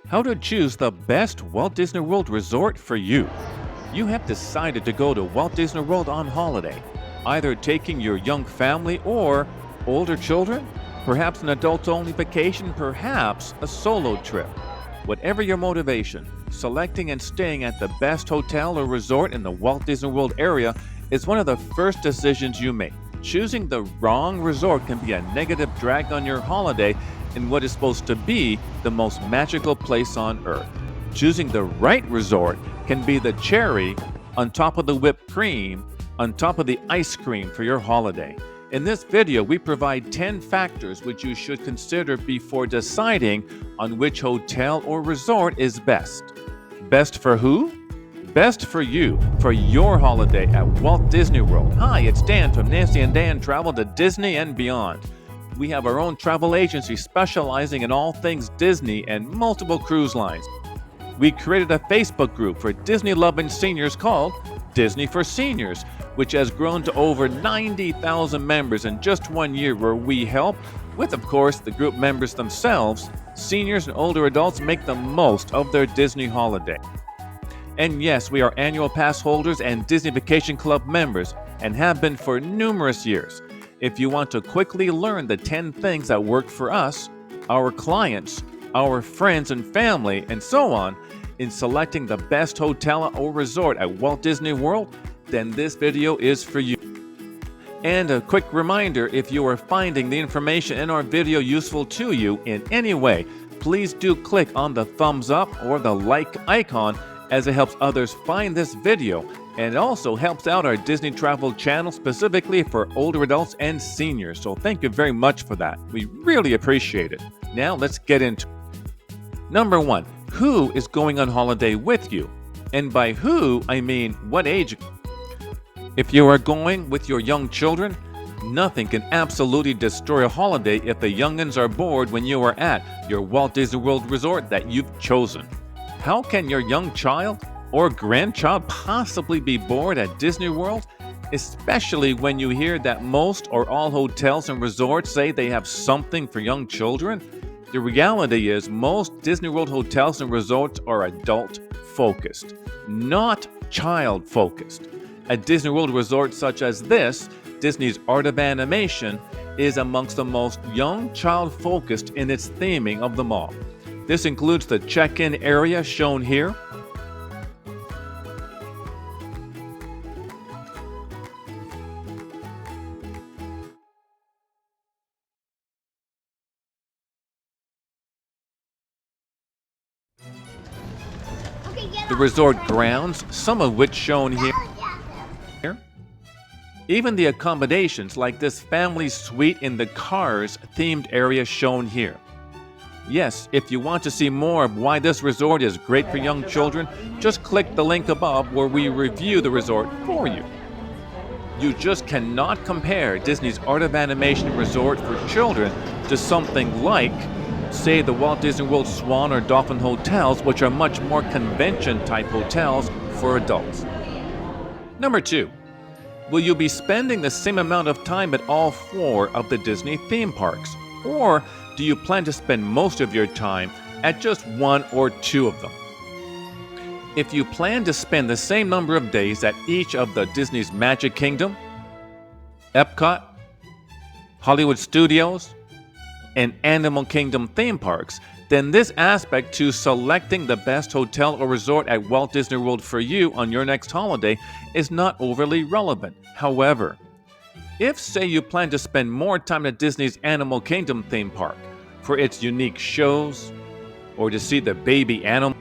How to choose the best Walt Disney World resort for you. You have decided to go to Walt Disney World on holiday, either taking your young family or older children, perhaps an adult only vacation, perhaps a solo trip. Whatever your motivation, selecting and staying at the best hotel or resort in the Walt Disney World area is one of the first decisions you make. Choosing the wrong resort can be a negative drag on your holiday in what is supposed to be the most magical place on earth. Choosing the right resort can be the cherry on top of the whipped cream, on top of the ice cream for your holiday. In this video, we provide 10 factors which you should consider before deciding on which hotel or resort is best. Best for who? Best for you, for your holiday at Walt Disney World. Hi, it's Dan from Nancy and Dan Travel to Disney and beyond. We have our own travel agency specializing in all things Disney and multiple cruise lines. We created a Facebook group for Disney-loving seniors called Disney for Seniors, which has grown to over 90,000 members in just 1 year, where we help, with of course the group members themselves, seniors and older adults make the most of their Disney holiday. And yes, we are annual pass holders and Disney Vacation Club members and have been for numerous years. If you want to quickly learn the 10 things that work for us, our clients, our friends and family, and so on, in selecting the best hotel or resort at Walt Disney World, then this video is for you. And a quick reminder, if you are finding the information in our video useful to you in any way, please do click on the thumbs up or the like icon, as it helps others find this video, and it also helps out our Disney Travel channel specifically for older adults and seniors. So thank you very much for that. We really appreciate it. Now let's get into it. Number 1, who is going on holiday with you? And by who, I mean what age. If you are going with your young children, nothing can absolutely destroy a holiday if the young'uns are bored when you are at your Walt Disney World resort that you've chosen. How can your young child or grandchild possibly be bored at Disney World? Especially when you hear that most or all hotels and resorts say they have something for young children. The reality is most Disney World hotels and resorts are adult-focused, not child-focused. A Disney World resort such as this, Disney's Art of Animation, is amongst the most young child-focused in its theming of them all. This includes the check-in area shown here, the resort grounds, some of which shown here. Even the accommodations like this family suite in the Cars themed area shown here. Yes, if you want to see more of why this resort is great for young children, just click the link above where we review the resort for you. You just cannot compare Disney's Art of Animation resort for children to something like, say, the Walt Disney World Swan or Dolphin hotels, which are much more convention-type hotels for adults. Number 2, will you be spending the same amount of time at all 4 of the Disney theme parks? Or do you plan to spend most of your time at just 1 or 2 of them? If you plan to spend the same number of days at each of the Disney's Magic Kingdom, Epcot, Hollywood Studios, and Animal Kingdom theme parks, then this aspect to selecting the best hotel or resort at Walt Disney World for you on your next holiday is not overly relevant. However, if, say, you plan to spend more time at Disney's Animal Kingdom theme park for its unique shows, or to see the baby animal,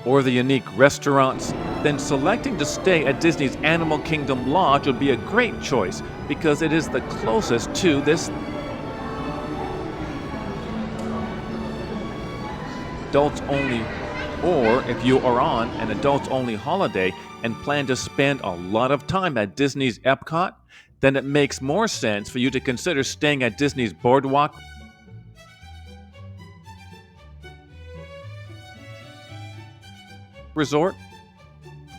or the unique restaurants, then selecting to stay at Disney's Animal Kingdom Lodge would be a great choice because it is the closest to this adults only. Or if you are on an adults-only holiday and plan to spend a lot of time at Disney's Epcot, then it makes more sense for you to consider staying at Disney's Boardwalk Resort,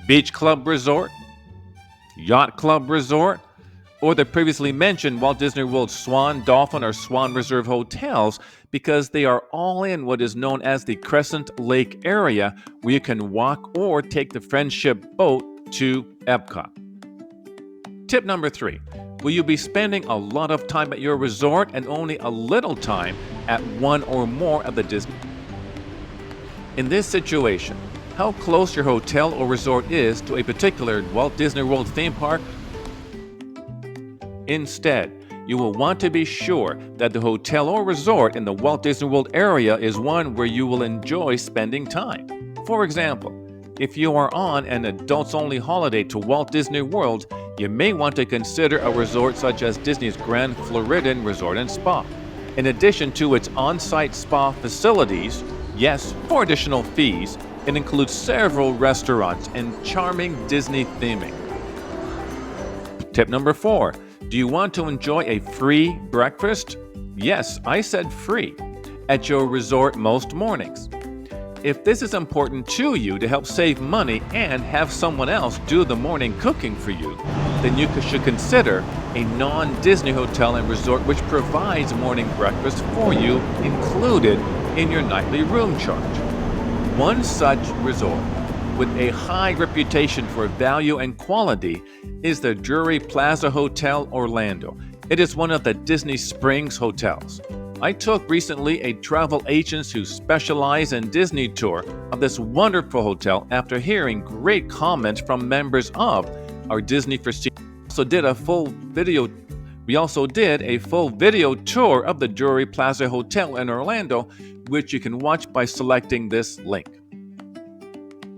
Beach Club Resort, Yacht Club Resort, or the previously mentioned Walt Disney World Swan, Dolphin, or Swan Reserve hotels because they are all in what is known as the Crescent Lake area where you can walk or take the Friendship boat to Epcot. Tip number 3. Will you be spending a lot of time at your resort and only a little time at one or more of the Disney? In this situation, how close your hotel or resort is to a particular Walt Disney World theme park. Instead, you will want to be sure that the hotel or resort in the Walt Disney World area is one where you will enjoy spending time. For example, if you are on an adults-only holiday to Walt Disney World, you may want to consider a resort such as Disney's Grand Floridian Resort and Spa. In addition to its on-site spa facilities, yes, for additional fees, it includes several restaurants and charming Disney theming. Tip number 4. Do you want to enjoy a free breakfast? Yes, I said free, at your resort most mornings. If this is important to you to help save money and have someone else do the morning cooking for you, then you should consider a non-Disney hotel and resort which provides morning breakfast for you included in your nightly room charge. One such resort with a high reputation for value and quality is the Drury Plaza Hotel Orlando. It is one of the Disney Springs hotels. I took recently a travel agent who specialize in Disney tour of this wonderful hotel after hearing great comments from members of our Disney for Seniors. We also did a full video tour of the Drury Plaza Hotel in Orlando, which you can watch by selecting this link.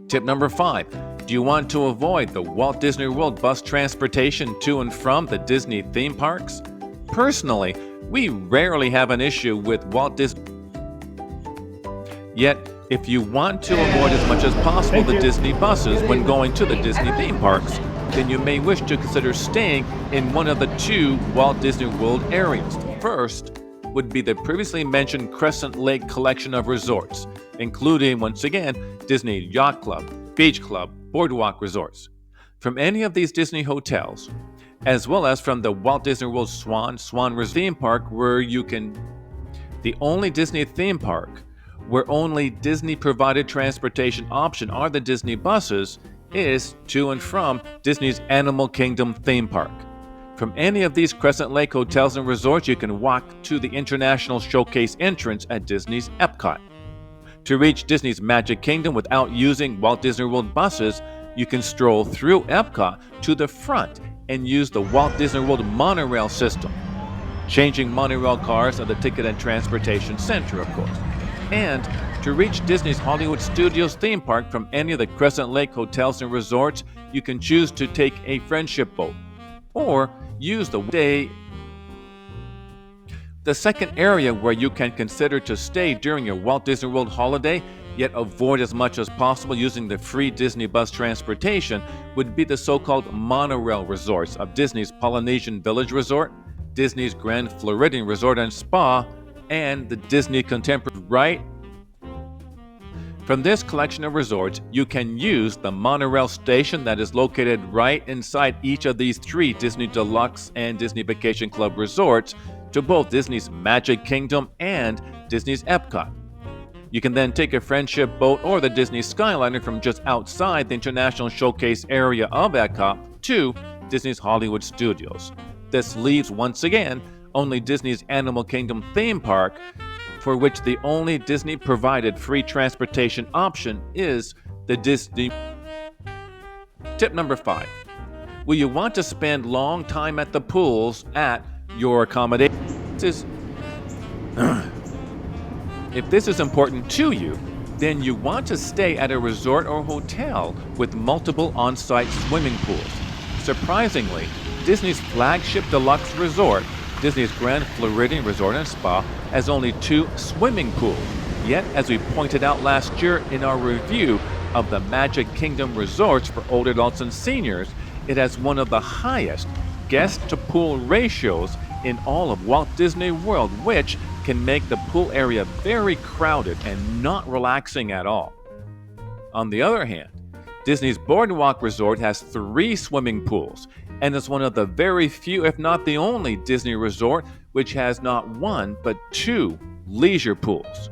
Tip number 5. Do you want to avoid the Walt Disney World bus transportation to and from the Disney theme parks? Personally, we rarely have an issue with Walt Disney. Yet, if you want to avoid as much as possible the Disney buses when going to the Disney theme parks, then you may wish to consider staying in one of the 2 Walt Disney World areas. First would be the previously mentioned Crescent Lake collection of resorts, including, once again, Disney Yacht Club, Beach Club, Boardwalk Resorts. From any of these Disney hotels, as well as from the Walt Disney World Swan Reserve theme park the only Disney theme park where only Disney provided transportation option are the Disney buses is to and from Disney's Animal Kingdom theme park. From any of these Crescent Lake hotels and resorts, you can walk to the International Showcase entrance at Disney's Epcot. To reach Disney's Magic Kingdom without using Walt Disney World buses, you can stroll through Epcot to the front and use the Walt Disney World monorail system. Changing monorail cars at the Ticket and Transportation Center, of course. And to reach Disney's Hollywood Studios theme park from any of the Crescent Lake hotels and resorts, you can choose to take a Friendship boat or use the day. The second area where you can consider to stay during your Walt Disney World holiday, yet avoid as much as possible using the free Disney bus transportation, would be the so-called monorail resorts of Disney's Polynesian Village Resort, Disney's Grand Floridian Resort and Spa, and the Disney Contemporary. Right? From this collection of resorts, you can use the monorail station that is located right inside each of these 3 Disney Deluxe and Disney Vacation Club resorts to both Disney's Magic Kingdom and Disney's Epcot. You can then take a Friendship boat or the Disney Skyliner from just outside the International Showcase area of Epcot to Disney's Hollywood Studios. This leaves, once again, only Disney's Animal Kingdom theme park, for which the only Disney-provided free transportation option is the Disney. Tip number 5. Will you want to spend long time at the pools at your accommodations? If this is important to you, then you want to stay at a resort or hotel with multiple on-site swimming pools. Surprisingly, Disney's flagship deluxe resort, Disney's Grand Floridian Resort and Spa, has only 2 swimming pools. Yet, as we pointed out last year in our review of the Magic Kingdom resorts for older adults and seniors, it has one of the highest guest-to-pool ratios in all of Walt Disney World, which can make the pool area very crowded and not relaxing at all. On the other hand, Disney's Boardwalk Resort has 3 swimming pools, and is one of the very few, if not the only, Disney resort which has not one but two leisure pools.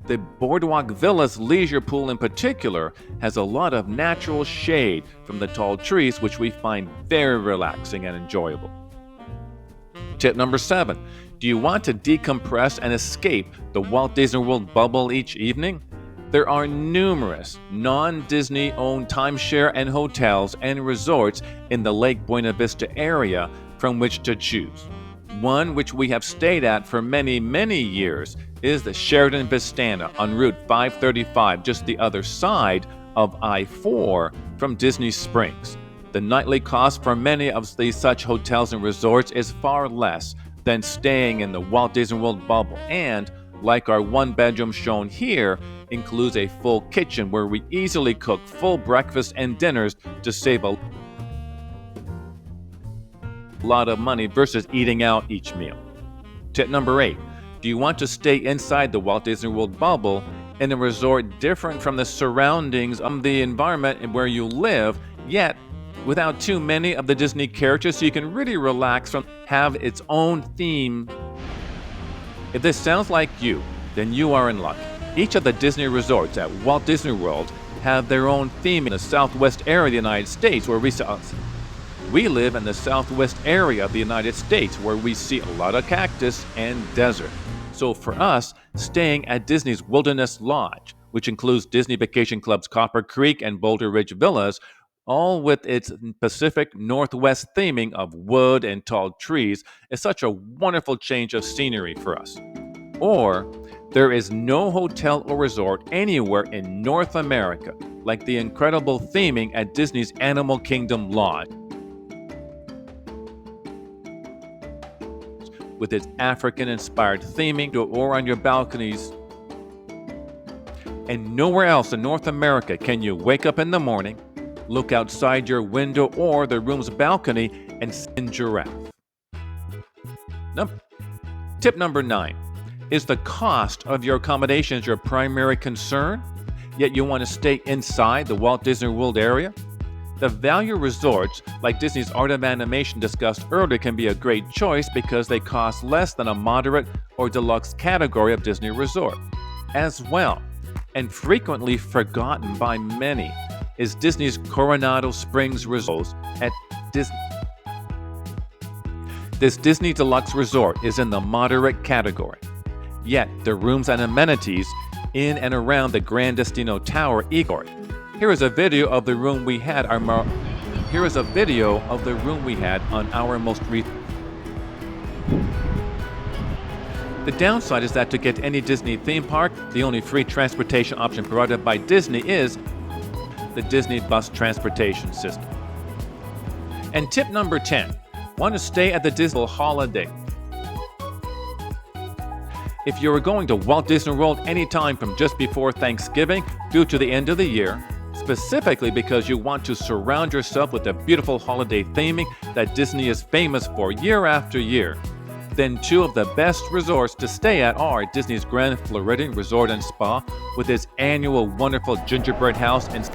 The Boardwalk Villas leisure pool in particular has a lot of natural shade from the tall trees, which we find very relaxing and enjoyable. Tip number 7. Do you want to decompress and escape the Walt Disney World bubble each evening? There are numerous non-Disney owned timeshare and hotels and resorts in the Lake Buena Vista area from which to choose. One which we have stayed at for many, many years is the Sheraton Vistana on Route 535, just the other side of I-4 from Disney Springs. The nightly cost for many of these such hotels and resorts is far less than staying in the Walt Disney World bubble, and, like our one bedroom shown here, includes a full kitchen where we easily cook full breakfast and dinners to save a lot of money versus eating out each meal. Tip number 8. Do you want to stay inside the Walt Disney World bubble in a resort different from the surroundings of the environment where you live, yet without too many of the Disney characters so you can really relax from have its own theme? If this sounds like you, then you are in luck. Each of the Disney resorts at Walt Disney World have their own theme in the southwest area of the United States where we live in the southwest area of the United States where we see a lot of cactus and desert. So for us, staying at Disney's Wilderness Lodge, which includes Disney Vacation Club's Copper Creek and Boulder Ridge Villas, all with its Pacific Northwest theming of wood and tall trees, is such a wonderful change of scenery for us. Or, there is no hotel or resort anywhere in North America like the incredible theming at Disney's Animal Kingdom Lodge, with its African-inspired theming, or on your balconies. And nowhere else in North America can you wake up in the morning, look outside your window or the room's balcony, and see a giraffe. Tip number 9. Is the cost of your accommodations your primary concern, yet you want to stay inside the Walt Disney World area? The value resorts, like Disney's Art of Animation discussed earlier, can be a great choice because they cost less than a moderate or deluxe category of Disney resort. As well, and frequently forgotten by many, is Disney's Coronado Springs Resort at Disney. This Disney Deluxe Resort is in the moderate category. Yet, the rooms and amenities in and around the Grand Destino Tower equal. Here is a video of the room we had on our most recent. The downside is that to get to any Disney theme park, the only free transportation option provided by Disney is the Disney Bus Transportation System. And tip number 10. Want to stay at the Disney holiday? If you are going to Walt Disney World anytime from just before Thanksgiving through to the end of the year, specifically because you want to surround yourself with the beautiful holiday theming that Disney is famous for year after year, then two of the best resorts to stay at are Disney's Grand Floridian Resort and Spa with its annual wonderful gingerbread house and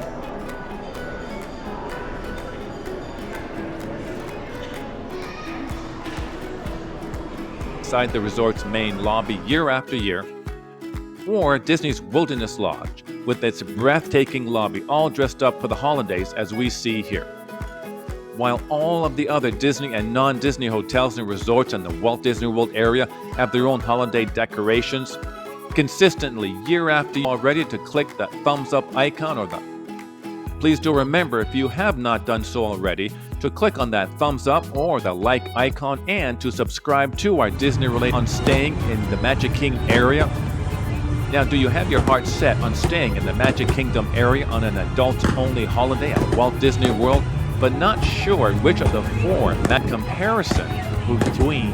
inside the resort's main lobby year after year, or Disney's Wilderness Lodge with its breathtaking lobby all dressed up for the holidays as we see here. While all of the other Disney and non-Disney hotels and resorts in the Walt Disney World area have their own holiday decorations, consistently year after year, all ready to click the thumbs up icon or the. Please do remember, if you have not done so already, to click on that thumbs up or the like icon and to subscribe to our Disney related on staying in the Magic Kingdom area. Now, do you have your heart set on staying in the Magic Kingdom area on an adults-only holiday at Walt Disney World, but not sure which of the four that comparison between?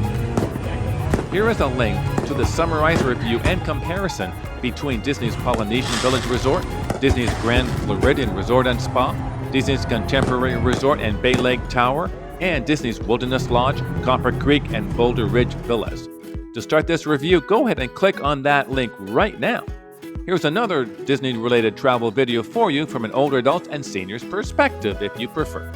Here is a link to the summarized review and comparison between Disney's Polynesian Village Resort, Disney's Grand Floridian Resort and Spa, Disney's Contemporary Resort and Bay Lake Tower, and Disney's Wilderness Lodge, Copper Creek, and Boulder Ridge Villas. To start this review, go ahead and click on that link right now. Here's another Disney-related travel video for you from an older adult and senior's perspective if you prefer.